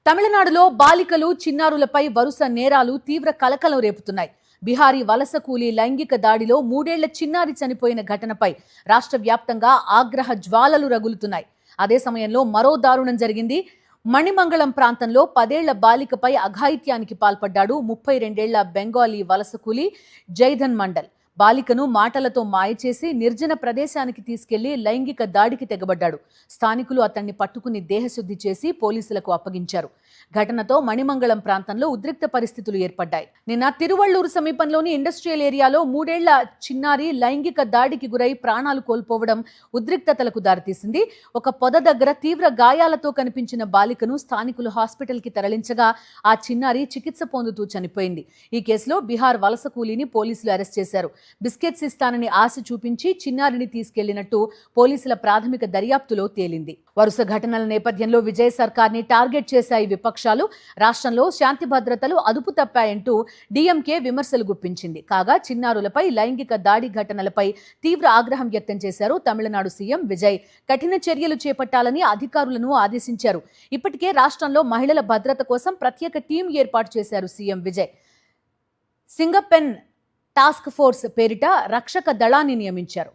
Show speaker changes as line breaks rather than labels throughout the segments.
తమిళనాడులో బాలికలు చిన్నారులపై వరుస నేరాలు తీవ్ర కలకలం రేపుతున్నాయి. బిహారీ వలస కూలీ లైంగిక దాడిలో 3 ఏళ్ల చిన్నారి చనిపోయిన ఘటనపై రాష్ట్ర వ్యాప్తంగా ఆగ్రహ జ్వాలలు రగులుతున్నాయి. అదే సమయంలో మరో దారుణం జరిగింది. మణిమంగళం ప్రాంతంలో 10 ఏళ్ల బాలికపై అఘాయిత్యానికి పాల్పడ్డాడు 32 ఏళ్ల బెంగాలీ వలస కూలీ జైధన్ మండల్. బాలికను మాటలతో మాయ చేసి నిర్జన ప్రదేశానికి తీసుకెళ్లి లైంగిక దాడికి తెగబడ్డాడు. స్థానికులు అతన్ని పట్టుకుని దేహశుద్ధి చేసి పోలీసులకు అప్పగించారు. ఘటనతో మణిమంగళం ప్రాంతంలో ఉద్రిక్త పరిస్థితులు ఏర్పడ్డాయి. నిన్న తిరువళ్లూరు సమీపంలోని ఇండస్ట్రియల్ ఏరియాలో 3 ఏళ్ల చిన్నారి లైంగిక దాడికి గురై ప్రాణాలు కోల్పోవడం ఉద్రిక్తతలకు దారితీసింది. ఒక పొద దగ్గర తీవ్ర గాయాలతో కనిపించిన బాలికను స్థానికులు హాస్పిటల్కి తరలించగా ఆ చిన్నారి చికిత్స పొందుతూ చనిపోయింది. ఈ కేసులో బీహార్ వలస కూలీని పోలీసులు అరెస్ట్ చేశారు. బిస్కెట్స్ ఇస్తానని ఆశ చూపించి చిన్నారిని తీసుకెళ్లినట్టు పోలీసుల ప్రాథమిక దర్యాప్తులో తేలింది. వరుస ఘటనల నేపథ్యంలో విజయ్ సర్కార్ని టార్గెట్ చేశాయి విపక్షాలు. రాష్ట్రంలో శాంతి భద్రతలు అదుపు తప్పాయంటూ డీఎంకే విమర్శలు గుప్పించింది. కాగా చిన్నారులపై లైంగిక దాడి ఘటనలపై తీవ్ర ఆగ్రహం వ్యక్తం చేశారు తమిళనాడు సీఎం విజయ్. కఠిన చర్యలు చేపట్టాలని అధికారులను ఆదేశించారు. ఇప్పటికే రాష్ట్రంలో మహిళల భద్రత కోసం ప్రత్యేక టీం ఏర్పాటు చేశారు సీఎం విజయ్. సింగపెన్ టాస్క్ ఫోర్స్ పేరిట రక్షక దళాన్ని నియమించారు.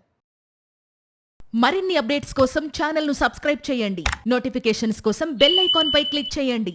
మరిన్ని అప్డేట్స్ కోసం ఛానల్ ను సబ్స్క్రైబ్ చేయండి. నోటిఫికేషన్స్ కోసం బెల్ ఐకాన్ పై క్లిక్ చేయండి.